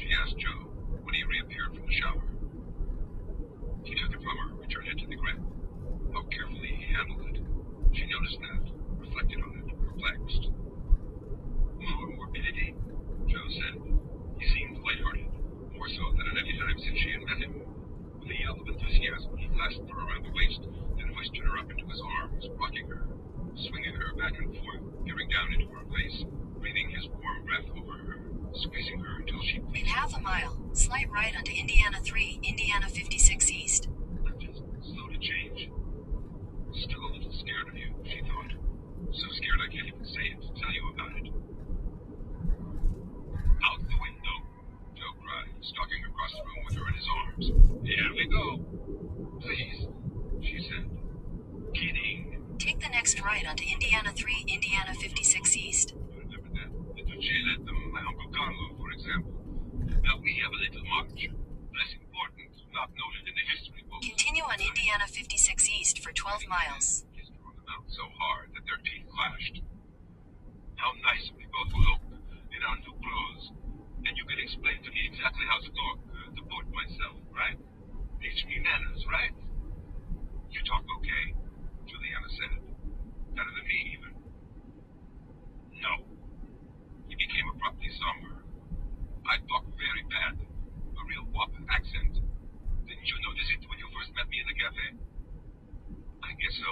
she asked Joe when he reappeared from the shower. He took it from her, returned it to the grip. How carefully he handled it. She noticed that, reflected on it, perplexed. More morbidity, Joe said. He seemed lighthearted, more so than at any time since she had met him. With a yell of enthusiasm, he clasped her around the waist, then hoisted her up into his arms, rocking her, swinging her back and forth, peering down into her face, breathing his warm breath over her, squeezing her until she In half a mile, slight right onto Indiana 3, Indiana 56 East. I'm just slow to change. Still a little scared of you, she thought. So scared I can't even say it, tell you about it. Out the window, Joe cried, stalking across the room with her in his arms. Here we go. Please, she said. Kidding. Take the next right onto Indiana 3, Indiana 56 East. You remember that? The Duce at my Uncle Carlo, for example. Now we have a little march. Less important, not noted in the history books. Continue on Indiana 56 East for 12 miles. Kissed her on the mouth so hard that their teeth clashed. How nice we both look in our new clothes. And you can explain to me exactly how to talk, to put myself, right? Teach me manners, right? You talk okay, Juliana said. Better than me, even. No. He became abruptly somber. I talk very bad. A real wop accent. Didn't you notice it when you first met me in the cafe? I guess so,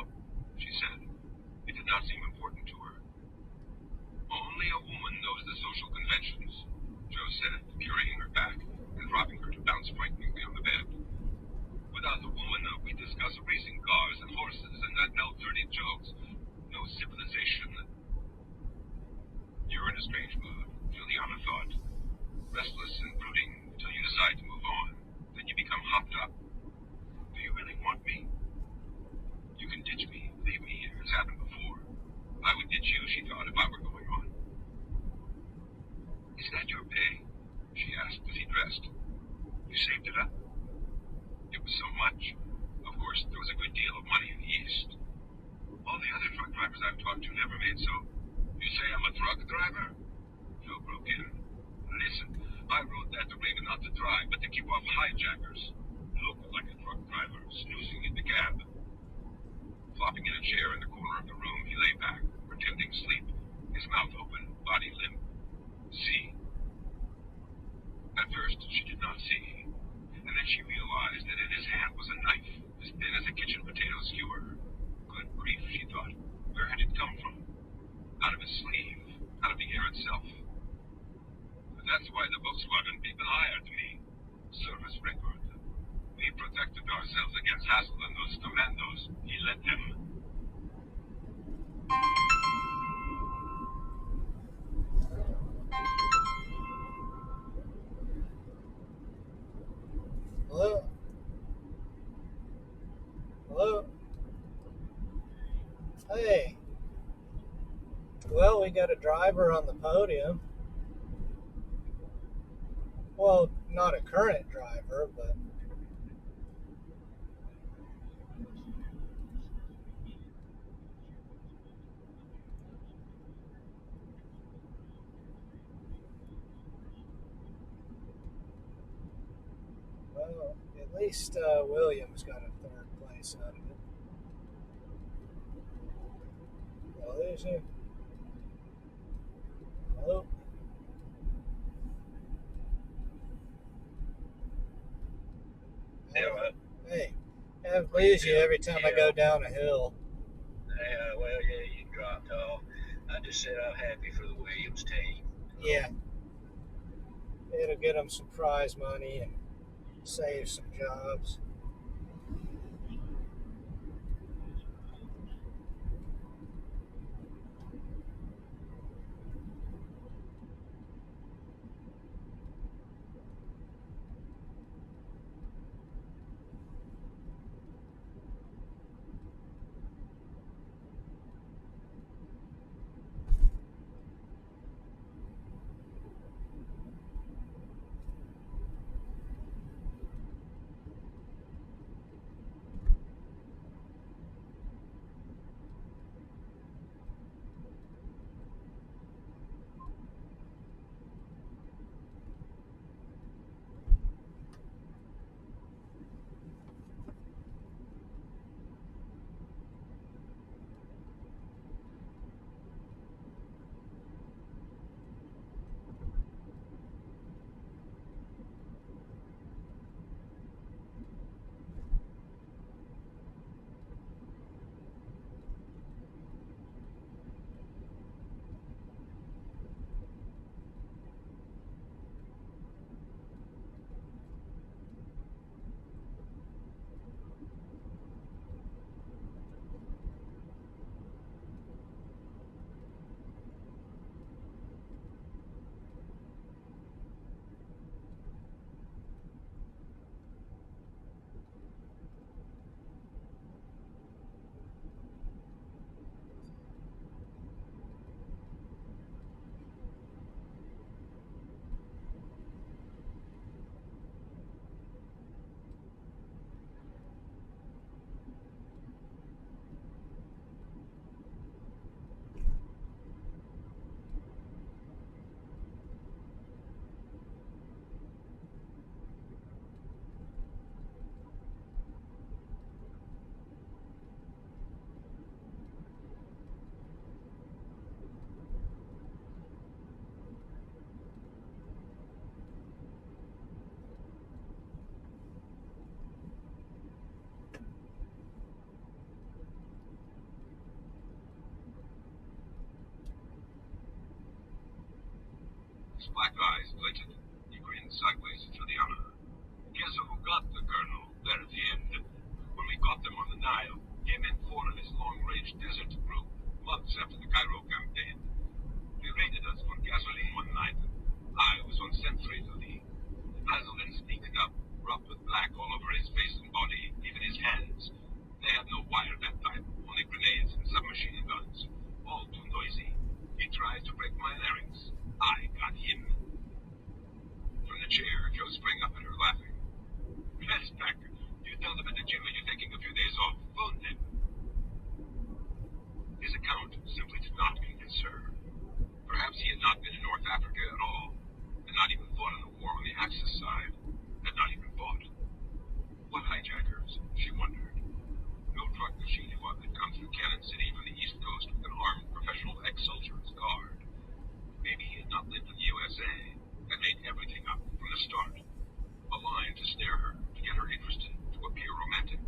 she said. It did not seem important to her. Only a woman knows the social conventions, Joe said, carrying her back and dropping her to bounce frighteningly on the bed. Without a woman, we discuss racing cars and horses and no dirty jokes. No civilization. You're in a strange mood, Juliana thought. Restless and brooding until you decide to move on. Then you become hopped up. Do you really want me? You can ditch me, leave me here. It's happened before. I would ditch you, she thought, if I were going on. Is that your pay? She asked as he dressed. You saved it up? It was so much. Of course, there was a good deal of money in the East. All the other truck drivers I've talked to never made so. You say I'm a truck driver? Joe broke in. Listen, I wrote that to Raven not to drive, but to keep off hijackers. Looked like a truck driver, snoozing in the cab. Flopping in a chair in the corner of the room, he lay back, pretending sleep, his mouth open, body limp. See? At first, she did not see. And then she realized that in his hand was a knife, as thin as a kitchen potato skewer. Good grief, she thought. Where had it come from? Out of his sleeve, out of the air itself. But that's why the Volkswagen people hired me. Service record. We protected ourselves against Hassel and those commandos. He let them. Hello? Hello? Hey. Well, we got a driver on the podium. Well, not a current driver, but... Well, at least Williams got a third place out of it. Well, there's him. Hello? Yeah, but, Hey, I lose you every time I go down a hill. well, you dropped off. I just said I'm happy for the Williams team. Yeah. It'll get them some prize money and save some jobs. His black eyes glittered. He grinned sideways at Juliana. Guess who got the colonel there at the end? When we got them on the Nile, him and four of his long-range desert group, months after the Cairo campaign. They raided us for gasoline one night. I was on sentry duty. Basil then sneaked up, rubbed with black all over his face and body, even his hands. They had no wire that time, only grenades and submachine guns. All too noisy. He tried to break my larynx. I got him. From the chair, Joe sprang up at her, laughing. Yes, Packer. You tell them at the gym you're taking a few days off. Phone them. His account simply did not convince her. Perhaps he had not been in North Africa at all, had not even fought in the war on the Axis side, had not even fought. What hijackers, she wondered. No truck that she knew of had come through Cannon City from the East Coast with an armed professional ex-soldier as guard. Maybe he had not lived in the USA, and made everything up from the start. A line to snare her, to get her interested, to appear romantic.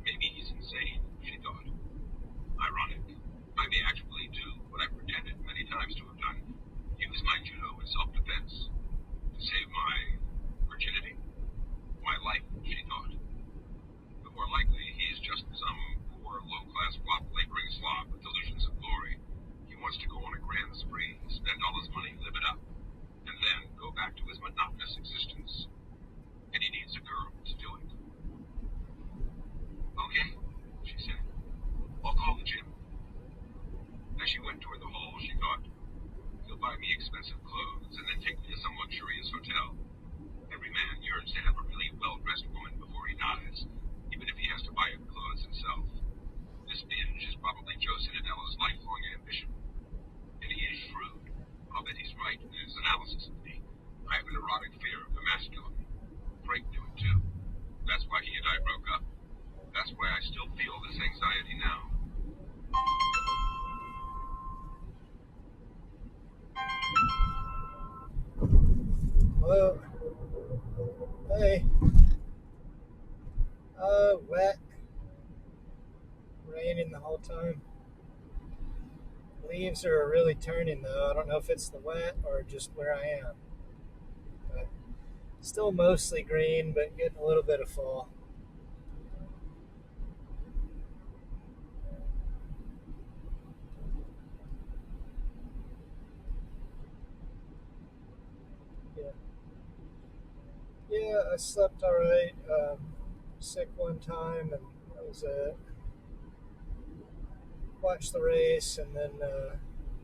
Maybe he's insane, she thought. Ironic. I may actually do what I pretended many times to have done. Use my judo in self-defense. To save my virginity. My life, she thought. But more likely, he's just some poor, low-class wop laboring slob with delusions of glory. He wants to go on a grand spree, spend all his money, live it up, and then go back to his monotonous existence. And he needs a girl to do it. Okay, she said. I'll call the gym. As she went toward the hall, she thought, he'll buy me expensive clothes and then take me to some luxurious hotel. Every man yearns to have a really well-dressed woman before he dies, even if he has to buy her clothes himself. This binge is probably Joe Citadella's lifelong ambition. And he is shrewd. I'll bet he's right in his analysis of me. I have an erotic fear of the masculine. Frank knew it too. That's why he and I broke up. That's why I still feel this anxiety now. Hello. Hey. Wet. Raining the whole time. Leaves are really turning though. I don't know if it's the wet or just where I am. But still mostly green, but getting a little bit of fall. Yeah, I slept all right. Sick one time, and that was it. Watched the race, and then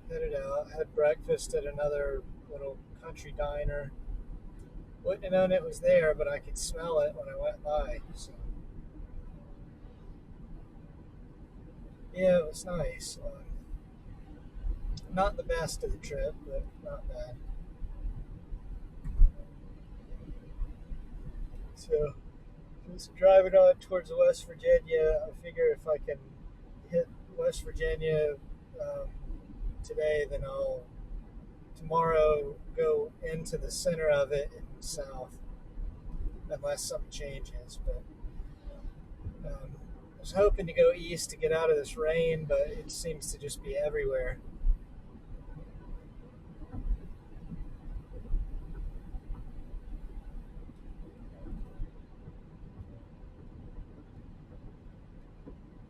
headed out. Had breakfast at another little country diner. Wouldn't have known it was there, but I could smell it when I went by. So, yeah, it was nice. Not the best of the trip, but not bad. So, just driving on towards West Virginia. I figure if I can hit West Virginia today, then I'll tomorrow go into the center of it and south, unless something changes. But I was hoping to go east to get out of this rain, but it seems to just be everywhere.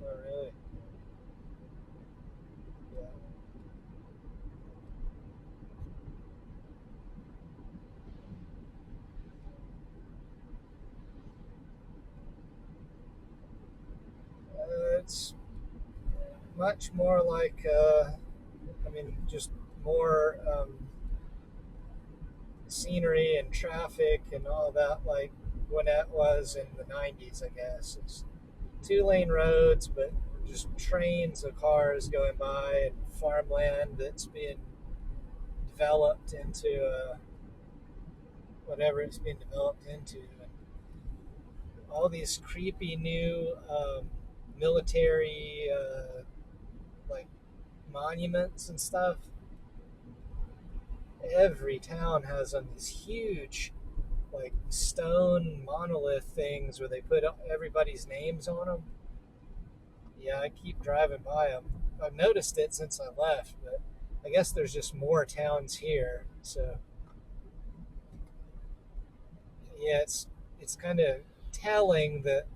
Oh, really? Yeah. It's much more like, just more scenery and traffic and all that, like Gwinnett was in the 90s, I guess. It's 2-lane roads, but just trains of cars going by and farmland that's being developed into whatever it's being developed into. And all these creepy new military like monuments and stuff. Every town has them, these huge like stone monolith things where they put everybody's names on them. Yeah, I keep driving by them. I've noticed it since I left, but I guess there's just more towns here. So yeah, it's kind of telling that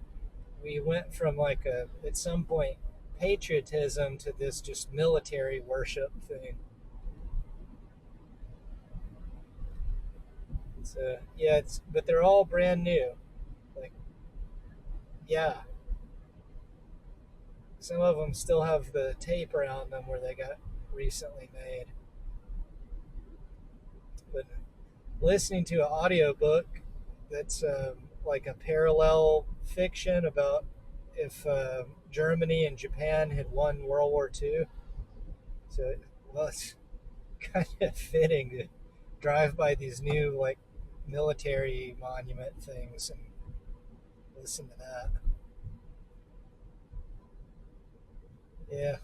we went from like a at some point patriotism to this just military worship thing. So yeah, it's but they're all brand new. Like yeah, some of them still have the tape around them where they got recently made. But listening to an audiobook that's like a parallel fiction about if Germany and Japan had won World War II. So well, it's kind of fitting to drive by these new like military monument things and listen to that. Yeah.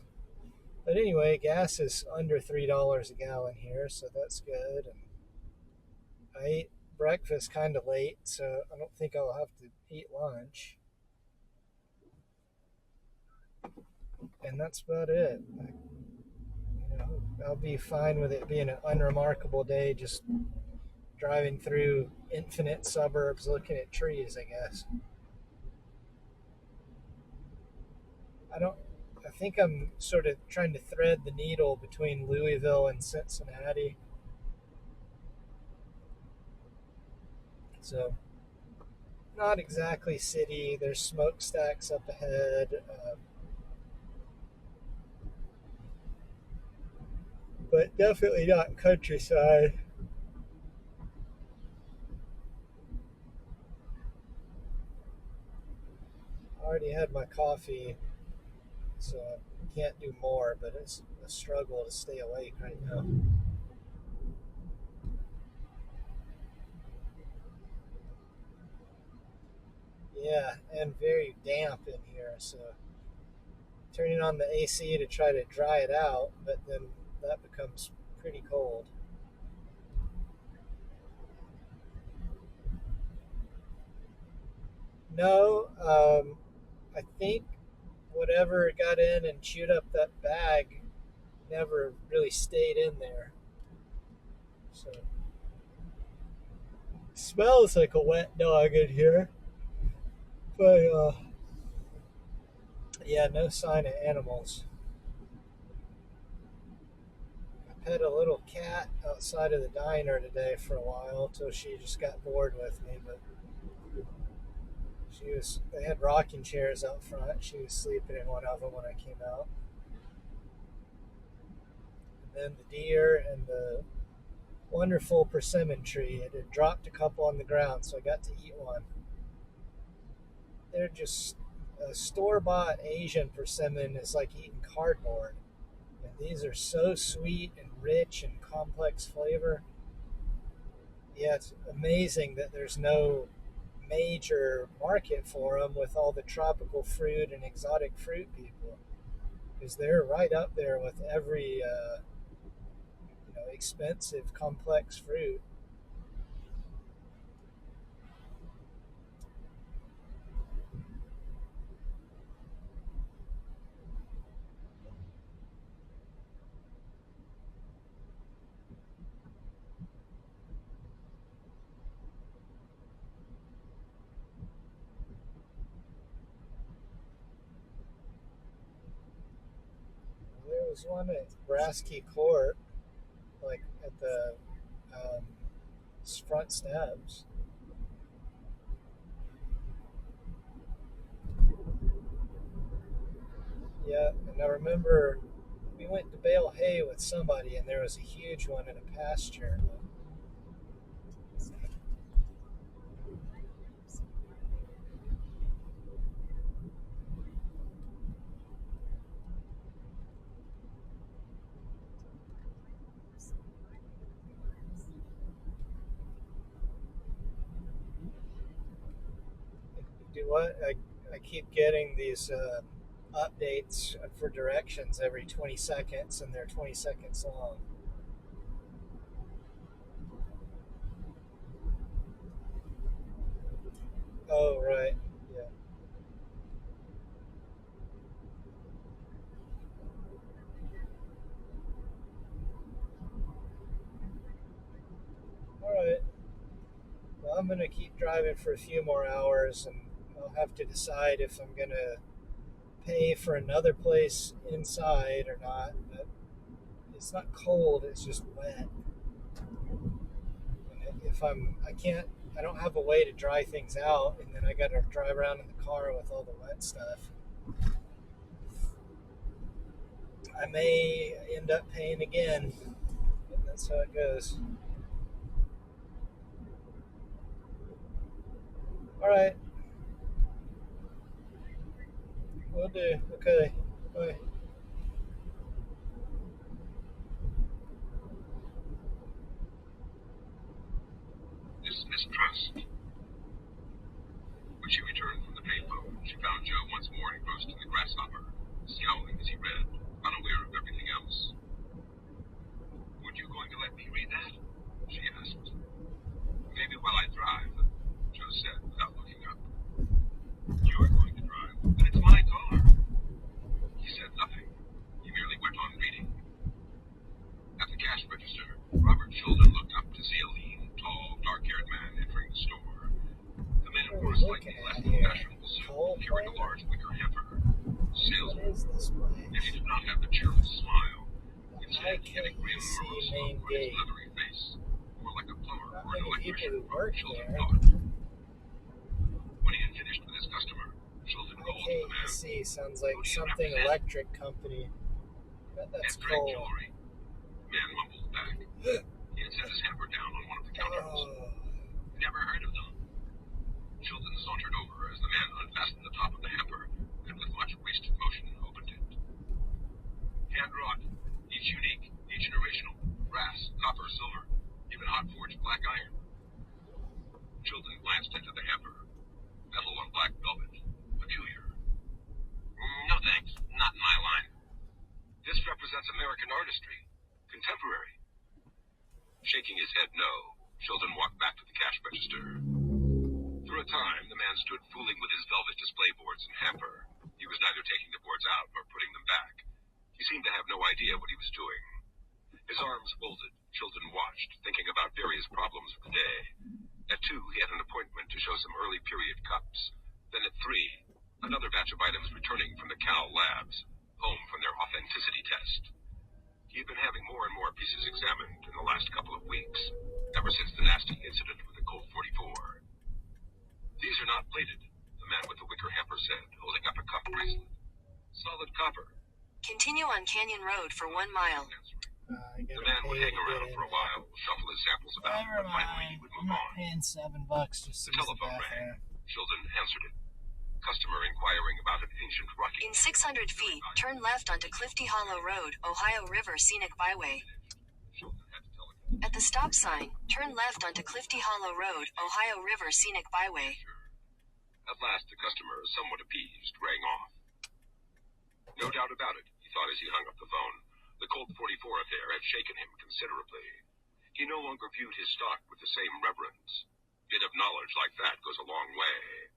But anyway, gas is under $3 a gallon here, so that's good. And I ate breakfast kind of late, so I don't think I'll have to eat lunch. And that's about it. I'll be fine with it being an unremarkable day, just driving through infinite suburbs looking at trees, I guess. I don't. I think I'm sort of trying to thread the needle between Louisville and Cincinnati. So, not exactly city. There's smokestacks up ahead, but definitely not countryside. I already had my coffee, so I can't do more, but it's a struggle to stay awake right now. Yeah, and very damp in here, so turning on the AC to try to dry it out, but then that becomes pretty cold. No, I think whatever got in and chewed up that bag never really stayed in there. So it smells like a wet dog in here. But yeah, no sign of animals. I pet a little cat outside of the diner today for a while till she just got bored with me. But they had rocking chairs out front. She was sleeping in one of them when I came out. And then the deer and the wonderful persimmon tree. It had dropped a couple on the ground, so I got to eat one. They're just a store bought Asian persimmon is like eating cardboard. And these are so sweet and rich and complex flavor. Yeah, it's amazing that there's no major market for them with all the tropical fruit and exotic fruit people, because they're right up there with every expensive complex fruit. There was one at Brasky Court, like at the um, front steps. Yeah, and I remember we went to bale hay with somebody, and there was a huge one in a pasture. Do what? I keep getting these updates for directions every 20 seconds, and they're 20 seconds long. Oh, right. Yeah. I'm gonna keep driving for a few more hours, and I'll have to decide if I'm gonna pay for another place inside or not. But it's not cold; it's just wet. And I don't have a way to dry things out, and then I got to drive around in the car with all the wet stuff. I may end up paying again, but that's how it goes. All right, will do. Okay, bye. This mistrust. When she returned from the payphone, she found Joe once more engrossed in the grasshopper, scowling as he read, unaware of everything else. "Weren't you going to let me read that?" she asked. "Maybe while I drive," Joe said without looking up. "You're going to drive, and it's my car." He said nothing. He merely went on reading. At the cash register, Robert Sheldon looked up to see a lean, tall, dark-haired man entering the store. The man wore a slightly less than fashionable suit, carrying a large wicker hamper. What Salesman. is this place? Yet he did not have the cheerful smile. I Instead, he had a can't grim, see morose main look on his gate. leathery face, more like a plumber Not or an many people electrician, who work Sheldon there. thought. When he had finished with his customer, Sheldon called to the man. KEC sounds like "Who do you something represent?" electric company. But that's "Ed Drake cool. Jewelry." The man mumbled back. He had set his hamper down on one of the counters. Oh, "Never heard of them." Sheldon sauntered over as the man unfastened the top of the hamper and with much wasted motion opened it. Hand-wrought, each unique, each generational, brass, copper, silver, even hot-forged black iron. Sheldon glanced into the hamper. Metal on black velvet. Peculiar. "No thanks, not in my line. This represents American artistry. Contemporary." Shaking his head no, Sheldon walked back to the cash register. For a time, the man stood fooling with his velvet display boards and hamper. He was neither taking the boards out nor putting them back. He seemed to have no idea what he was doing. His arms folded, Sheldon watched, thinking about various problems of the day. At 2, he had an appointment to show some early period cups. Then at 3, another batch of items returning from the Cal Labs, home from their authenticity test. He had been having more and more pieces examined in the last couple of weeks, ever since the nasty incident with the Colt 44. "These are not plated," the man with the wicker hamper said, holding up a cuff bracelet. "Solid copper." Continue on Canyon Road for 1 mile. I The gotta man would pay hang to get around in for a there. while, shuffle his samples about, Never but finally he mind. would I'm move not on. paying $7 just to The use the telephone bathroom. rang. Sheldon answered it. Customer inquiring about an ancient rocking. In 600 feet, turn left onto Clifty Hollow Road, Ohio River Scenic Byway. Sheldon had to tell him. At the stop sign, turn left onto Clifty Hollow Road, Ohio River Scenic Byway. Sure. At last, the customer, somewhat appeased, rang off. No doubt about it, he thought as he hung up the phone. The Colt 44 affair had shaken him considerably. He no longer viewed his stock with the same reverence. A bit of knowledge like that goes a long way.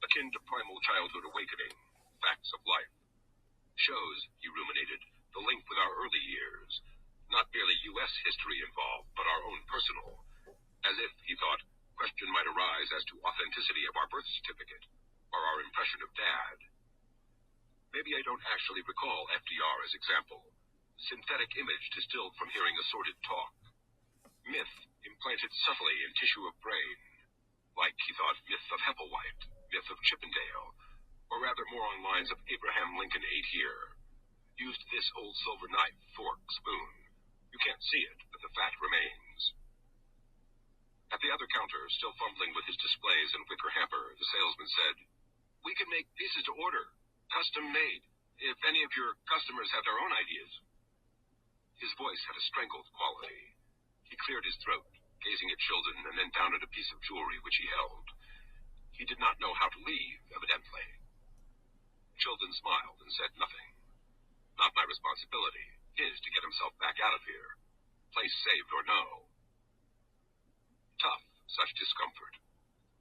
Akin to primal childhood awakening, facts of life. Shows, he ruminated, the link with our early years. Not merely U.S. history involved, but our own personal. As if, he thought, question might arise as to authenticity of our birth certificate, or our impression of Dad. Maybe I don't actually recall FDR as example. Synthetic image distilled from hearing assorted talk. Myth implanted subtly in tissue of brain. Like, he thought, myth of Hepplewhite, myth of Chippendale, or rather more on lines of Abraham Lincoln ate here. Used this old silver knife, fork, spoon. You can't see it, but the fact remains. At the other counter, still fumbling with his displays and wicker hamper, the salesman said, "We can make pieces to order, custom made, if any of your customers have their own ideas." His voice had a strangled quality. He cleared his throat, gazing at Sheldon and then down at a piece of jewelry which he held. He did not know how to leave, evidently. Sheldon smiled and said nothing. Not my responsibility. His to get himself back out of here. Place saved or no. Tough, such discomfort.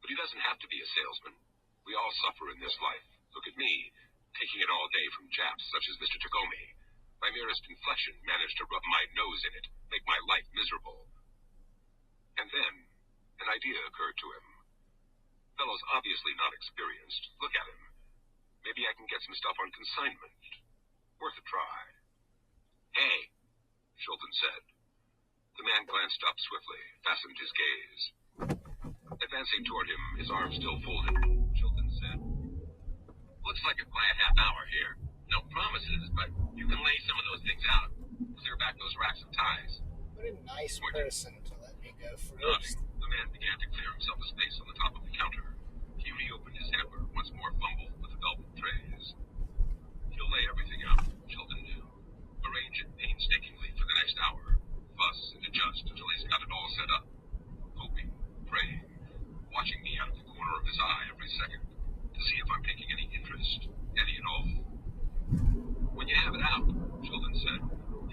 But he doesn't have to be a salesman. We all suffer in this life. Look at me, taking it all day from Japs such as Mr. Tagomi. My merest inflection managed to rub my nose in it, make my life miserable. And then, an idea occurred to him. Fellow's obviously not experienced. Look at him. Maybe I can get some stuff on consignment. Worth a try. Hey, Chilton said. The man glanced up swiftly, fastened his gaze. Advancing toward him, his arms still folded, Chilton said, "Looks like a quiet half hour here. No promises, but you can lay some of those things out. Clear back those racks of ties." What a nice person to let me go first. Nodding, the man began to clear himself a space on the top of the counter. He reopened his hamper, once more fumbled with the velvet trays. He'll lay everything out, Chilton knew. Arrange it painstakingly for the next hour. Fuss and adjust until he's got it all set up. Hoping, praying, watching me out of the corner of his eye every second to see if I'm taking any interest, any at all. "When you have it out," Chilton said,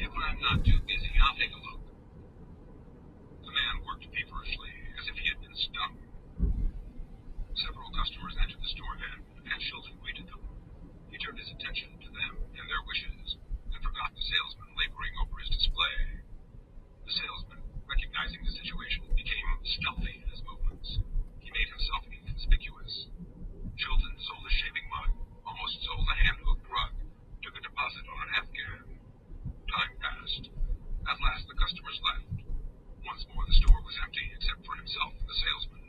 "if I'm not too busy, I'll take a look." The man worked feverishly, as if he had been stung. Several customers entered the store then, and Chilton greeted them. He turned his attention to them and their wishes, and forgot the salesman laboring over his display. The salesman, recognizing the situation, became stealthy in his movements. He made himself inconspicuous. Chilton sold a shaving mug, almost sold a hand-hooked rug, took a deposit on an Afghan. Time passed. At last the customers left. Once more the store was empty, except for himself and the salesman.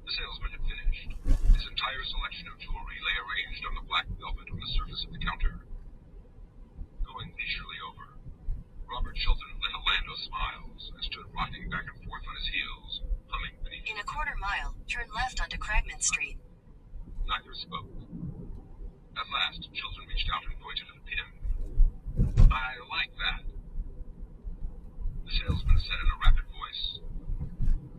The salesman had finished. His entire selection of jewelry lay arranged on the black velvet on the surface of the counter. Going leisurely over, Robert Chilton lit a land of smiles and stood rocking back and forth on his heels, humming beneath. In a quarter mile, turn left onto Cragman Street. Neither spoke. At last, Chilton reached out and pointed at a pin. "I like that," the salesman said in a rapid voice.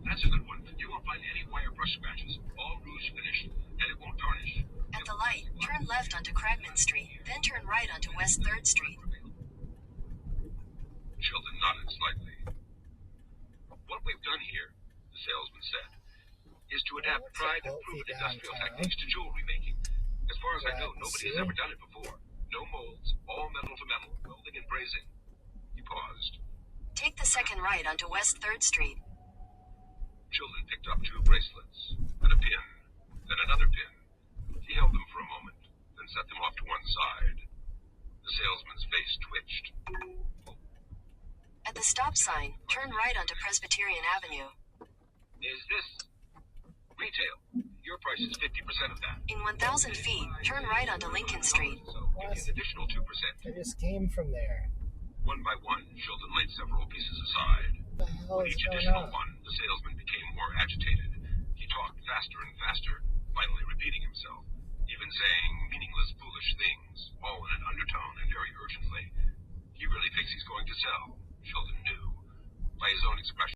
"That's a good one. You won't find any wire brush scratches. All rouge finished, and it won't tarnish." At the light, turn left onto Cragman Street, then turn right onto West 3rd Street. Chilton nodded slightly. "What we've done here," the salesman said, "is to adapt tried and proven industrial techniques to jewelry making. As far as I know, nobody has ever done it before. No molds, all metal to metal, welding and brazing." He paused. Take the second right onto West 3rd Street. Chilton picked up 2 bracelets, then a pin, then another pin. He held them for a moment, then set them off to one side. The salesman's face twitched. At the stop sign, turn right onto Presbyterian Avenue. "Is this retail? Your price is 50% of that." In 1,000 feet, turn right onto Lincoln Street. So give me an additional 2%. I just came from there. One by one, Chilton laid several pieces aside. What the hell With is each going additional on? one, the salesman became more agitated. He talked faster and faster, finally repeating himself, even saying meaningless, foolish things, all in an undertone and very urgently. He really thinks he's going to sell, Chilton knew, by his own expression.